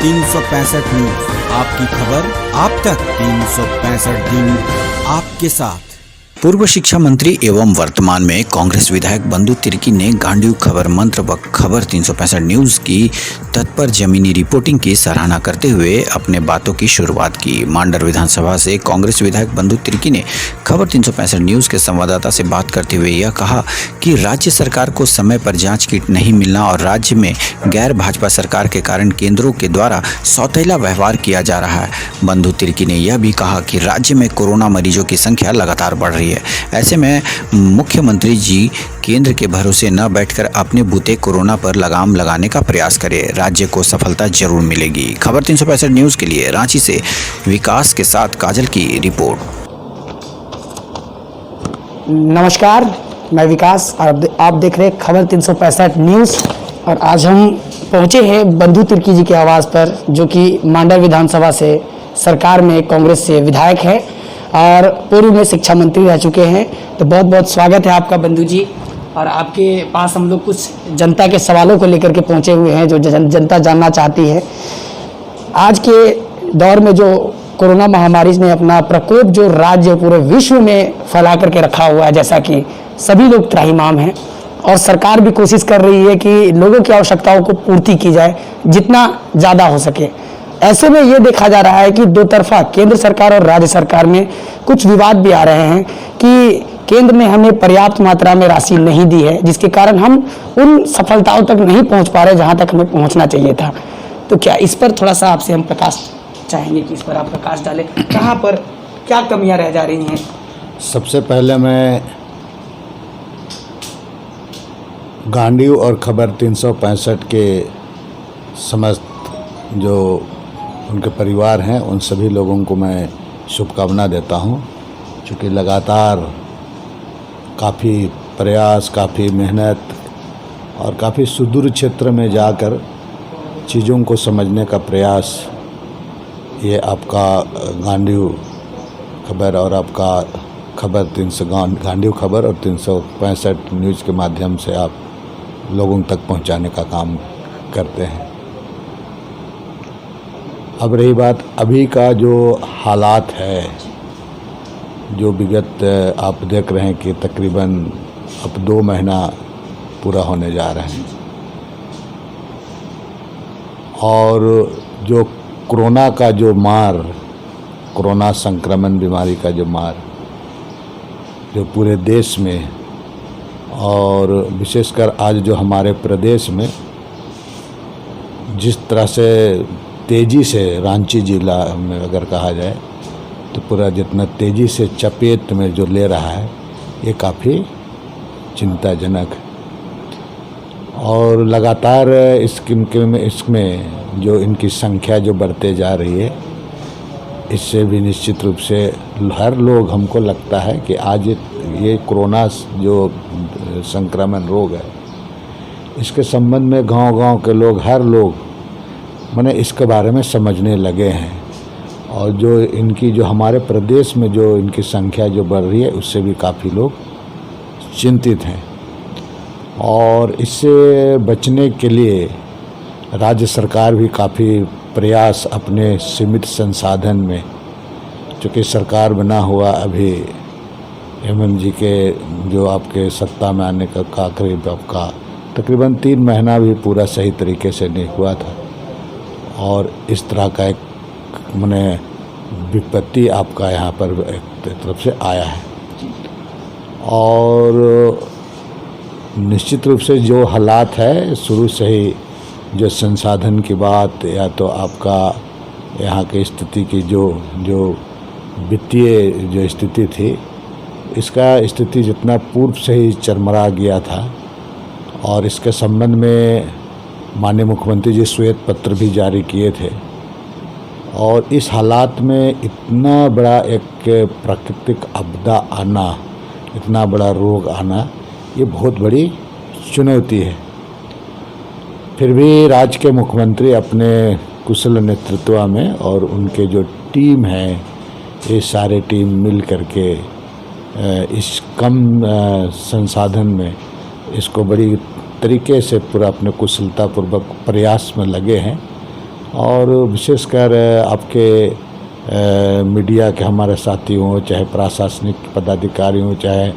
365 news, आपकी खबर आप तक। 365 दिन आपके साथ। पूर्व शिक्षा मंत्री एवं वर्तमान में कांग्रेस विधायक बंधु तिर्की ने गांडीव खबर मंत्र व खबर 365 न्यूज की तत्पर जमीनी रिपोर्टिंग की सराहना करते हुए अपने बातों की शुरुआत की। मांडर विधानसभा से कांग्रेस विधायक बंधु तिर्की ने खबर 365 न्यूज के संवाददाता से बात करते हुए यह कहा कि राज्य सरकार को समय पर जांच किट नहीं मिलना और राज्य में गैर भाजपा सरकार के कारण केंद्रों के द्वारा सौतेला व्यवहार किया जा रहा है। बंधु तिर्की ने यह भी कहा कि राज्य में कोरोना मरीजों की संख्या लगातार बढ़ रही है। ऐसे में मुख्यमंत्री जी केंद्र के भरोसे न बैठकर अपने बूते कोरोना पर लगाम लगाने का प्रयास करें। राज्य को सफलता जरूर मिलेगी। खबर 365 न्यूज के लिए रांची से विकास के साथ काजल की रिपोर्ट। नमस्कार, मैं विकास और आप देख रहे हैं खबर 365 न्यूज। और आज हम पहुंचे हैं बंधु तिर्की जी के आवास पर, जो कि मांडर विधानसभा से सरकार में कांग्रेस से विधायक है और पूर्व में शिक्षा मंत्री रह चुके हैं। तो बहुत बहुत स्वागत है आपका बंधु जी। और आपके पास हम लोग कुछ जनता के सवालों को लेकर के पहुंचे हुए हैं जो जनता जानना चाहती है। आज के दौर में जो कोरोना महामारी ने अपना प्रकोप जो राज्य पूरे विश्व में फैला करके रखा हुआ है, जैसा कि सभी लोग त्राहिमाम हैं और सरकार भी कोशिश कर रही है कि लोगों की आवश्यकताओं को पूर्ति की जाए जितना ज़्यादा हो सके। ऐसे में ये देखा जा रहा है कि दो तरफा केंद्र सरकार और राज्य सरकार में कुछ विवाद भी आ रहे हैं कि केंद्र ने हमें पर्याप्त मात्रा में राशि नहीं दी है, जिसके कारण हम उन सफलताओं तक नहीं पहुंच पा रहे जहां तक हमें पहुंचना चाहिए था। तो क्या इस पर थोड़ा सा आपसे हम प्रकाश चाहेंगे कि इस पर आप प्रकाश डालें, कहाँ पर क्या कमियां रह जा रही हैं? सबसे पहले मैं गांडीव और खबर 365 के समस्त जो उनके परिवार हैं उन सभी लोगों को मैं शुभकामना देता हूं, क्योंकि लगातार काफ़ी प्रयास, काफ़ी मेहनत और काफ़ी सुदूर क्षेत्र में जाकर चीज़ों को समझने का प्रयास ये आपका गांडीव खबर और आपका खबर गांडीव खबर और 365 न्यूज़ के माध्यम से आप लोगों तक पहुंचाने का काम करते हैं। अब रही बात अभी का जो हालात है, जो विगत आप देख रहे हैं कि तकरीबन अब 2 महीना पूरा होने जा रहे हैं और जो कोरोना का जो मार, कोरोना संक्रमण बीमारी का जो मार जो पूरे देश में और विशेषकर आज जो हमारे प्रदेश में जिस तरह से तेज़ी से रांची जिला में अगर कहा जाए तो पूरा जितना तेज़ी से चपेट में जो ले रहा है ये काफ़ी चिंताजनक है। और लगातार इसमें जो इनकी संख्या जो बढ़ते जा रही है, इससे भी निश्चित रूप से हर लोग, हमको लगता है कि आज ये कोरोना जो संक्रमण रोग है, इसके संबंध में गांव-गांव के लोग, हर लोग मैंने इसके बारे में समझने लगे हैं। और जो इनकी जो हमारे प्रदेश में जो इनकी संख्या जो बढ़ रही है, उससे भी काफ़ी लोग चिंतित हैं। और इससे बचने के लिए राज्य सरकार भी काफ़ी प्रयास अपने सीमित संसाधन में, चूँकि सरकार बना हुआ अभी हेमंत जी के जो आपके सत्ता में आने का करीब आपका तकरीबन 3 महीना भी पूरा सही तरीके से नहीं हुआ था और इस तरह का एक माने विपत्ति आपका यहाँ पर एक तरफ से आया है। और निश्चित रूप से जो हालात है, शुरू से ही जो संसाधन की बात या तो आपका यहाँ की स्थिति की जो वित्तीय जो स्थिति थी, इसका स्थिति जितना पूर्व से ही चरमरा गया था और इसके संबंध में माननीय मुख्यमंत्री जी श्वेत पत्र भी जारी किए थे। और इस हालात में इतना बड़ा एक प्राकृतिक आपदा आना, इतना बड़ा रोग आना, ये बहुत बड़ी चुनौती है। फिर भी राज्य के मुख्यमंत्री अपने कुशल नेतृत्व में और उनके जो टीम है, ये सारे टीम मिल करके इस कम संसाधन में इसको बड़ी तरीके से पूरा अपने कुशलतापूर्वक प्रयास में लगे हैं और विशेषकर आपके मीडिया के हमारे साथी हों, चाहे प्रशासनिक पदाधिकारी हों, चाहे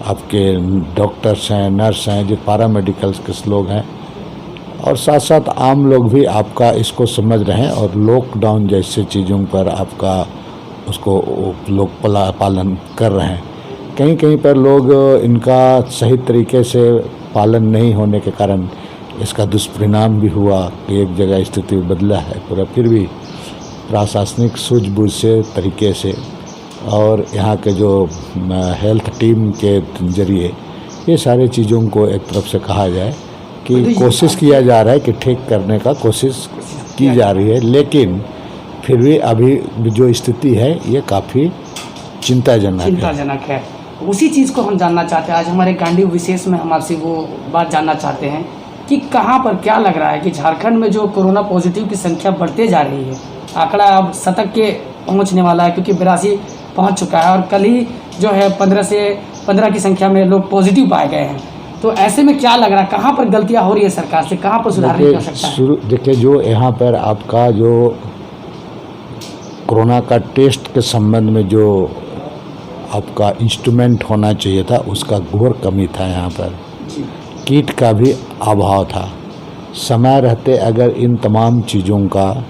आपके डॉक्टर्स हैं, नर्स हैं, जो पैरामेडिकल्स के लोग हैं, और साथ साथ आम लोग भी आपका इसको समझ रहे हैं और लॉकडाउन जैसे चीज़ों पर आपका उसको लोग पालन कर रहे हैं। कहीं कहीं पर लोग इनका सही तरीके से पालन नहीं होने के कारण इसका दुष्परिणाम भी हुआ कि एक जगह स्थिति बदला है पूरा। फिर भी प्रशासनिक सूझबूझ से तरीके से और यहाँ के जो हेल्थ टीम के जरिए ये सारे चीज़ों को एक तरफ से कहा जाए कि कोशिश किया जा रहा है कि ठीक करने का कोशिश की जा रही है, लेकिन फिर भी अभी जो स्थिति है ये काफ़ी चिंताजनक है। उसी चीज़ को हम जानना चाहते हैं। आज हमारे गांडीव विशेष में हम आपसे वो बात जानना चाहते हैं कि कहाँ पर क्या लग रहा है कि झारखंड में जो कोरोना पॉजिटिव की संख्या बढ़ते जा रही है, आंकड़ा अब 100 के पहुँचने वाला है, क्योंकि 82 पहुँच चुका है और कल ही जो है 15 की संख्या में लोग पॉजिटिव पाए गए हैं। तो ऐसे में क्या लग रहा है, कहाँ पर गलतियाँ हो रही है सरकार से, कहाँ पर सुधारने की आवश्यकता है? देखिए, जो यहाँ पर आपका जो कोरोना का टेस्ट के संबंध में जो आपका इंस्ट्रूमेंट होना चाहिए था उसका घोर कमी था। यहाँ पर किट का भी अभाव था। समय रहते अगर इन तमाम चीज़ों का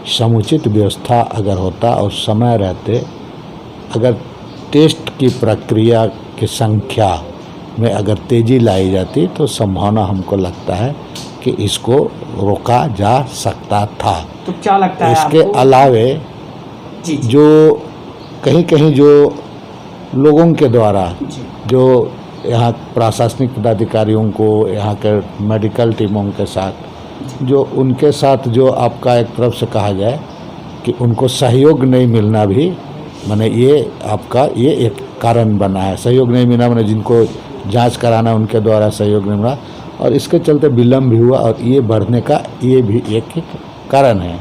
समुचित व्यवस्था अगर होता और समय रहते अगर टेस्ट की प्रक्रिया की संख्या में अगर तेज़ी लाई जाती तो संभावना हमको लगता है कि इसको रोका जा सकता था। तो क्या लगता है इसके आपको? अलावे जो कहीं कहीं जो लोगों के द्वारा जो यहाँ प्रशासनिक पदाधिकारियों को, यहाँ के मेडिकल टीमों के साथ जो उनके साथ जो आपका एक तरफ से कहा जाए कि उनको सहयोग नहीं मिलना भी माने ये आपका ये एक कारण बना है। सहयोग नहीं मिला माने जिनको जांच कराना उनके द्वारा सहयोग नहीं मिला और इसके चलते विलम्ब भी हुआ और ये बढ़ने का ये भी एक कारण है।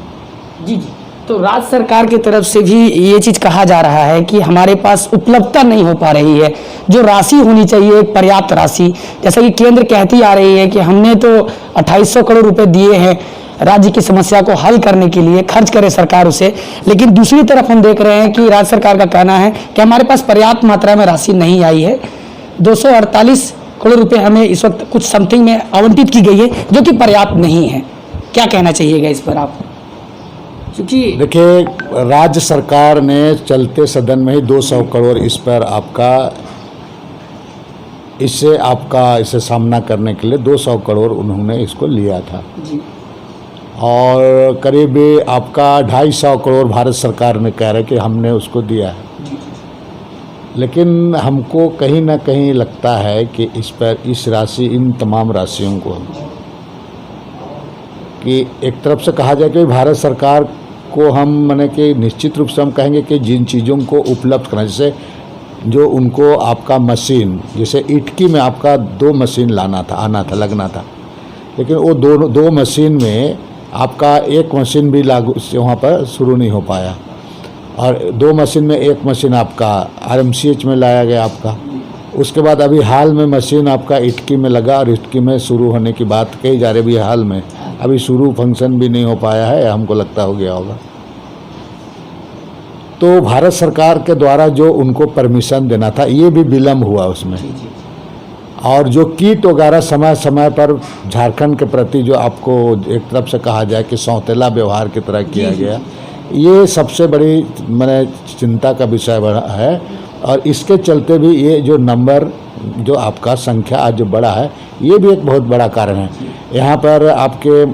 जी। तो राज्य सरकार की तरफ से भी ये चीज़ कहा जा रहा है कि हमारे पास उपलब्धता नहीं हो पा रही है, जो राशि होनी चाहिए एक पर्याप्त राशि, जैसा कि केंद्र कहती आ रही है कि हमने तो 2800 करोड़ रुपए दिए हैं राज्य की समस्या को हल करने के लिए, खर्च करे सरकार उसे, लेकिन दूसरी तरफ हम देख रहे हैं कि राज्य सरकार का कहना है कि हमारे पास पर्याप्त मात्रा में राशि नहीं आई है। 248 करोड़ रुपए हमें इस वक्त कुछ समथिंग में आवंटित की गई है, जो कि पर्याप्त नहीं है। क्या कहना चाहिएगा इस पर आप? क्योंकि देखिए, राज्य सरकार ने चलते सदन में ही 200 करोड़ इस पर आपका इसे सामना करने के लिए 200 करोड़ उन्होंने इसको लिया था जी। और करीब आपका 250 करोड़ भारत सरकार ने कह रहे कि हमने उसको दिया है। लेकिन हमको कहीं ना कहीं लगता है कि इस पर इस राशि इन तमाम राशियों को कि एक तरफ से कहा जाए कि भारत सरकार को हम माने कि निश्चित रूप से हम कहेंगे कि जिन चीज़ों को उपलब्ध करना, जैसे जो उनको आपका मशीन, जैसे इटकी में आपका 2 मशीन लगना था, लेकिन वो दो मशीन में आपका एक मशीन भी लागू वहाँ पर शुरू नहीं हो पाया और 2 मशीन में एक मशीन आपका RMCH में लाया गया आपका। उसके बाद अभी हाल में मशीन आपका इटकी में लगा और इटकी में शुरू होने की बात कही जा रही है। अभी हाल में अभी शुरू फंक्शन भी नहीं हो पाया है, हमको लगता हो गया होगा। तो भारत सरकार के द्वारा जो उनको परमिशन देना था ये भी विलम्ब हुआ उसमें। और जो किट वगैरह समय समय पर झारखंड के प्रति जो आपको एक तरफ से कहा जाए कि सौतेला व्यवहार की तरह किया गया, ये सबसे बड़ी मैंने चिंता का विषय है। और इसके चलते भी ये जो नंबर जो आपका संख्या आज जो बड़ा है ये भी एक बहुत बड़ा कारण है। यहाँ पर आपके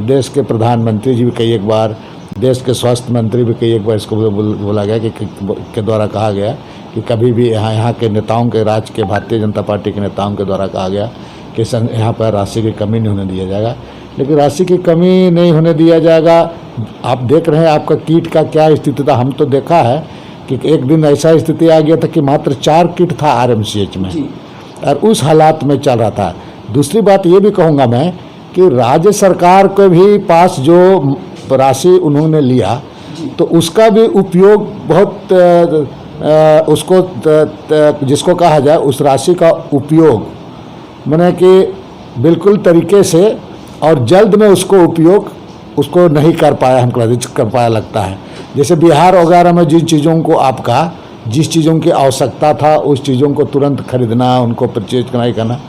देश के प्रधानमंत्री जी भी कई एक बार, देश के स्वास्थ्य मंत्री भी कई एक बार इसको बोला गया कि के द्वारा कहा गया कि कभी भी यहाँ के नेताओं के, राज्य के भारतीय जनता पार्टी के नेताओं के द्वारा कहा गया कि यहाँ पर राशि की कमी नहीं होने दिया जाएगा। लेकिन राशि की कमी नहीं होने दिया जाएगा। आप देख रहे हैं आपका किट का क्या स्थिति था। हम तो देखा है कि एक दिन ऐसा स्थिति आ गया था कि मात्र 4 किट था RMCH में और उस हालात में चल रहा था। दूसरी बात ये भी कहूँगा मैं कि राज्य सरकार के भी पास जो राशि उन्होंने लिया तो उसका भी उपयोग बहुत उसको जिसको कहा जाए उस राशि का उपयोग माने कि बिल्कुल तरीके से और जल्द में उसको उपयोग उसको नहीं कर पाया, हमको कर पाया लगता है। जैसे बिहार वगैरह में जिन चीज़ों को आपका जिस चीज़ों की आवश्यकता था उस चीज़ों को तुरंत खरीदना, उनको परचेज करना,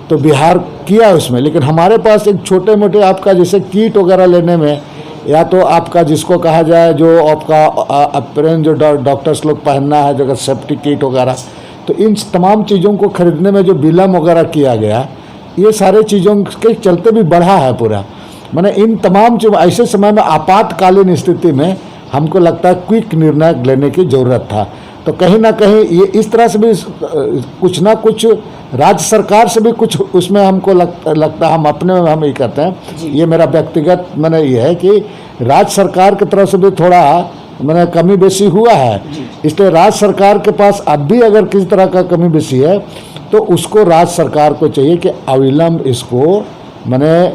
तो बिहार किया उसमें। लेकिन हमारे पास एक छोटे मोटे आपका जैसे किट वगैरह लेने में, या तो आपका जिसको कहा जाए जो आपका अप्रेन जो डॉक्टर्स लोग पहनना है, जो सेफ्टी किट वगैरह, तो इन तमाम चीज़ों को खरीदने में जो विलम्ब वगैरह किया गया, ये सारे चीज़ों के चलते भी बढ़ा है पूरा। माने इन तमाम चीज़ ऐसे समय में आपातकालीन स्थिति में हमको लगता है क्विक निर्णय लेने की ज़रूरत था। तो कहीं ना कहीं ये इस तरह से भी कुछ ना कुछ राज्य सरकार से भी कुछ उसमें हमको लगता है, हम अपने में हम ये करते हैं, ये मेरा व्यक्तिगत मैंने ये है कि राज्य सरकार की तरफ से भी थोड़ा मैंने कमी बेसी हुआ है। इसलिए राज्य सरकार के पास अब भी अगर किसी तरह का कमी बेसी है तो उसको राज्य सरकार को चाहिए कि अविलंब इसको मैंने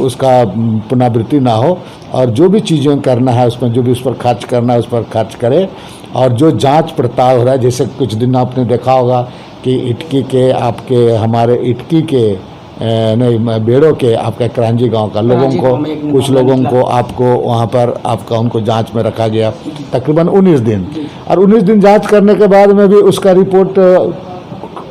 उसका पुनरावृत्ति ना हो, और जो भी चीज़ें करना है उसमें जो भी उस पर खर्च करना है उस पर खर्च करे, और जो जांच पड़ताल हो रहा है, जैसे कुछ दिन आपने देखा होगा कि इटकी के आपके हमारे इटकी के नहीं बेड़ों के आपका क्रांजी गांव का लोगों को कुछ लोगों को आपको वहां पर आपका उनको जांच में रखा गया तकरीबन 19 दिन, और 19 दिन जांच करने के बाद में भी उसका रिपोर्ट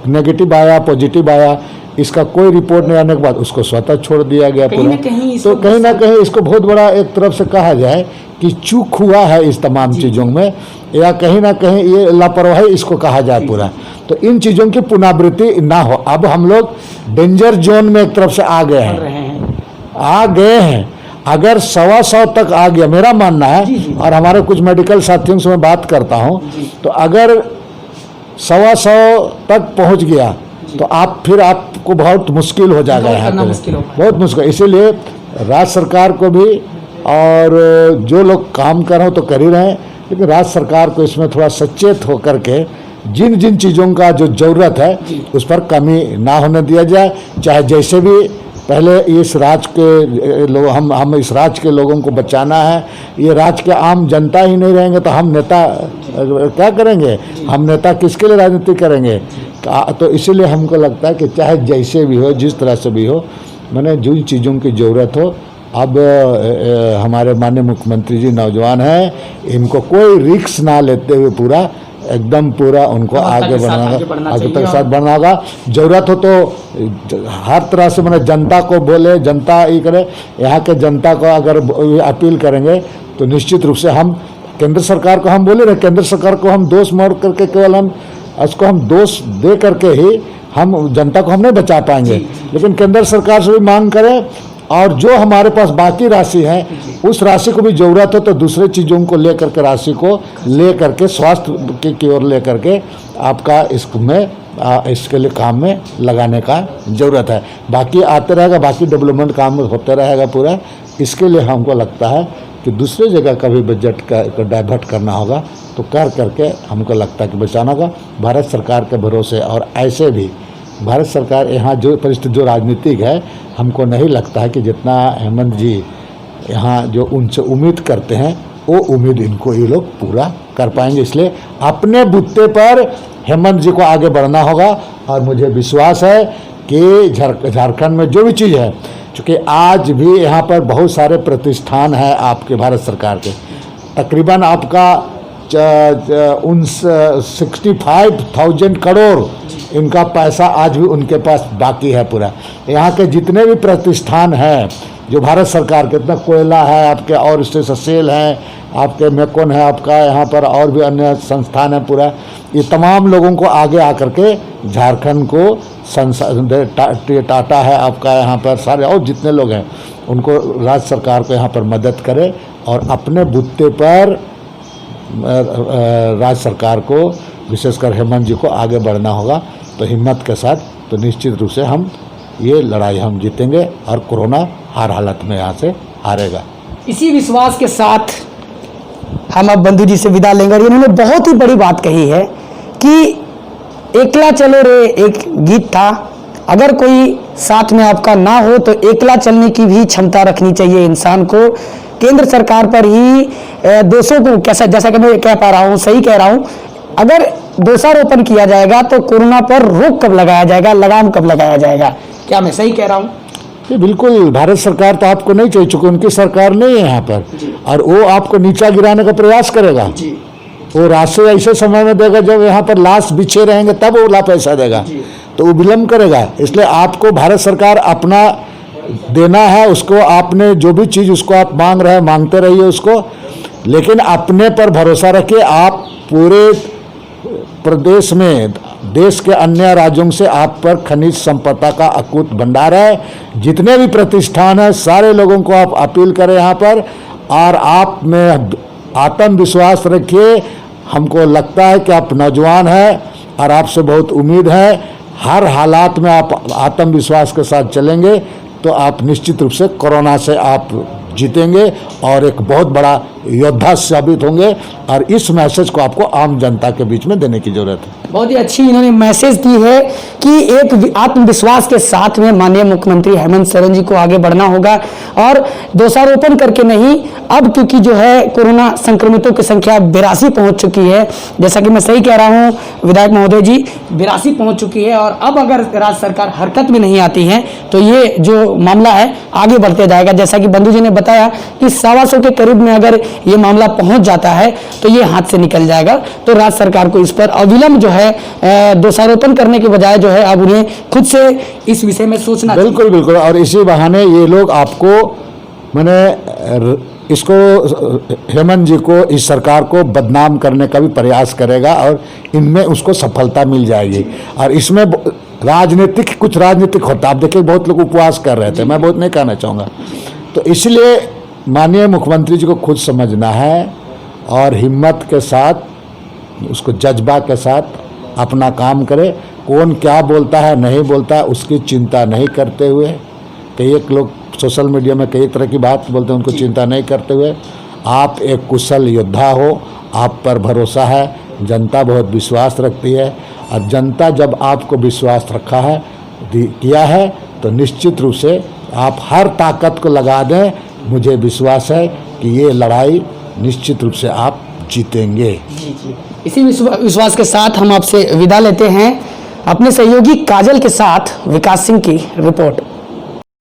नेगेटिव आया, पॉजिटिव आया, इसका कोई रिपोर्ट नहीं आने के बाद उसको स्वतः छोड़ दिया गया पूरा। तो कहीं ना कहीं इसको बहुत बड़ा एक तरफ से कहा जाए कि चूक हुआ है इस तमाम चीज़ों में, या कहीं ना कहीं ये लापरवाही इसको कहा जाए पूरा। तो इन चीज़ों की पुनरावृत्ति ना हो। अब हम लोग डेंजर जोन में एक तरफ से आ गए हैं। अगर 125 तक आ गया, मेरा मानना है, और हमारे कुछ मेडिकल साथियों से मैं बात करता हूँ, तो अगर 125 तक पहुँच गया तो फिर आपको बहुत मुश्किल हो जाएगा, यहाँ पे बहुत मुश्किल। इसीलिए राज्य सरकार को भी, और जो लोग काम कर रहे हो तो कर ही रहे हैं, लेकिन राज्य सरकार को इसमें थोड़ा सचेत होकर के जिन जिन चीज़ों का जो ज़रूरत है उस पर कमी ना होने दिया जाए। चाहे जैसे भी पहले इस राज्य के लोग हम इस राज्य के लोगों को बचाना है, ये राज्य के आम जनता ही नहीं रहेंगे तो हम नेता क्या करेंगे, हम नेता किसके लिए राजनीति करेंगे। तो इसीलिए हमको लगता है कि चाहे जैसे भी हो, जिस तरह से भी हो, मैंने जिन चीज़ों की ज़रूरत हो, अब हमारे माननीय मुख्यमंत्री जी नौजवान हैं, इनको कोई रिस्क ना लेते हुए एकदम पूरा उनको आगे बढ़ना होगा। जरूरत हो तो हर तरह से मैंने जनता को बोले, जनता ये करे, यहाँ के जनता को अगर अपील करेंगे तो निश्चित रूप से हम केंद्र सरकार को हम बोले रहे, केंद्र सरकार को हम दोष मोड़ करके केवल हम उसको हम दोष दे करके ही हम जनता को हम नहीं बचा पाएंगे, लेकिन केंद्र सरकार से भी मांग करें, और जो हमारे पास बाकी राशि है उस राशि को भी ज़रूरत हो तो दूसरे चीज़ों को ले करके राशि को ले करके स्वास्थ्य की ओर ले करके आपका इसके लिए काम में लगाने का ज़रूरत है। बाकी आते रहेगा, बाकी डेवलपमेंट काम होते रहेगा पूरा। इसके लिए हमको लगता है कि दूसरे जगह का भी बजट को डाइवर्ट करना होगा, तो कर करके हमको लगता है कि बचाना होगा भारत सरकार के भरोसे। और ऐसे भी भारत सरकार यहाँ जो परिस्थिति जो राजनीतिक है, हमको नहीं लगता है कि जितना हेमंत जी यहाँ जो उनसे उम्मीद करते हैं वो उम्मीद इनको ये लोग पूरा कर पाएंगे। इसलिए अपने बुत्ते पर हेमंत जी को आगे बढ़ना होगा, और मुझे विश्वास है कि झारखंड में जो भी चीज़ है, चूँकि आज भी यहाँ पर बहुत सारे प्रतिष्ठान हैं आपके भारत सरकार के, तकरीबन आपका 65,000 करोड़ इनका पैसा आज भी उनके पास बाकी है पूरा। यहाँ के जितने भी प्रतिष्ठान हैं जो भारत सरकार के, इतना कोयला है आपके, और इससे सेल हैं आपके, मेकोन है आपका, यहाँ पर और भी अन्य संस्थान है पूरा, ये तमाम लोगों को आगे आकर के झारखंड को टाटा है आपका, यहाँ पर सारे और जितने लोग हैं उनको राज्य सरकार को यहाँ पर मदद करे, और अपने बुत्ते पर राज्य सरकार को विशेषकर हेमंत जी को आगे बढ़ना होगा। तो हिम्मत के साथ तो निश्चित रूप से हम ये लड़ाई हम जीतेंगे, और कोरोना हर हालत में यहाँ से हारेगा। इसी विश्वास के साथ हम अब बंधु जी से विदा लेंगे। और इन्होंने बहुत ही बड़ी बात कही है कि एकला चलो रे एक गीत था, अगर कोई साथ में आपका ना हो तो एकला चलने की भी क्षमता रखनी चाहिए इंसान को। केंद्र सरकार पर ही दोषों को जैसा कि मैं कह पा रहा हूँ, सही कह रहा हूँ, अगर दोषारोपण किया जाएगा तो कोरोना पर रोक कब लगाया जाएगा, लगाम कब लगाया जाएगा? क्या मैं सही कह रहा हूँ? ये बिल्कुल भारत सरकार तो आपको नहीं चाहिए, चूंकि उनकी सरकार नहीं है यहाँ पर, और वो आपको नीचा गिराने का प्रयास करेगा। वो राशि ऐसे समय में देगा जब यहाँ पर लाश बिछे रहेंगे, तब वो पैसा देगा, तो वो विलम्ब करेगा। इसलिए आपको भारत सरकार अपना देना है, उसको आपने जो भी चीज़ उसको आप मांग रहे हैं मांगते रहिए उसको, लेकिन अपने पर भरोसा रखिए। आप पूरे प्रदेश में देश के अन्य राज्यों से आप पर खनिज संपदा का अकूत भंडार है। जितने भी प्रतिष्ठान हैं सारे लोगों को आप अपील करें यहाँ पर, और आप में आत्मविश्वास रखिए। हमको लगता है कि आप नौजवान हैं और आपसे बहुत उम्मीद है। हर हालात में आप आत्मविश्वास के साथ चलेंगे तो आप निश्चित रूप से कोरोना से आप जीतेंगे और एक बहुत बड़ा योद्धा साबित होंगे। और इस मैसेज को आपको आम जनता के बीच में देने की जरूरत है। बहुत ही अच्छी इन्होंने मैसेज दी है कि एक आत्मविश्वास के साथ में माननीय मुख्यमंत्री हेमंत सोरेन जी को आगे बढ़ना होगा, और दोषारोपण करके नहीं। अब क्योंकि जो है कोरोना संक्रमितों की संख्या 82 पहुंच चुकी है, जैसा कि मैं सही कह रहा हूं विधायक महोदय जी, 82 पहुंच चुकी है, और अब अगर राज्य सरकार हरकत में नहीं आती है तो ये जो मामला है आगे बढ़ते जाएगा। जैसा कि बंधु जी ने बताया कि 125 के करीब में अगर ये मामला पहुंच जाता है तो ये हाथ से निकल जाएगा। तो राज्य सरकार को इस पर अविलंब जो है दोषारोपण करने के बजाय जो है अब उन्हें खुद से इस विषय में सोचना चाहिए। बिल्कुल बिल्कुल। और इसी बहाने ये लोग आपको मैंने इसको हेमंत जी को, इस सरकार को बदनाम करने का भी प्रयास करेगा और इनमें उसको सफलता मिल जाएगी। और इसमें कुछ राजनीतिक होता है। आप देखिए बहुत लोग उपवास कर रहे थे, मैं बहुत नहीं कहना चाहूँगा। तो इसलिए माननीय मुख्यमंत्री जी को खुद समझना है और हिम्मत के साथ, उसको जज्बा के साथ अपना काम करे। कौन क्या बोलता है नहीं बोलता है उसकी चिंता नहीं करते हुए, कई एक लोग सोशल मीडिया में कई तरह की बात बोलते हैं, उनको चिंता नहीं करते हुए आप एक कुशल योद्धा हो, आप पर भरोसा है, जनता बहुत विश्वास रखती है। और जनता जब आपको विश्वास रखा है, किया है, तो निश्चित रूप से आप हर ताकत को लगा दें। मुझे विश्वास है कि ये लड़ाई निश्चित रूप से आप जीतेंगे। इसी विश्वास के साथ हम आपसे विदा लेते हैं। अपने सहयोगी काजल के साथ विकास सिंह की रिपोर्ट।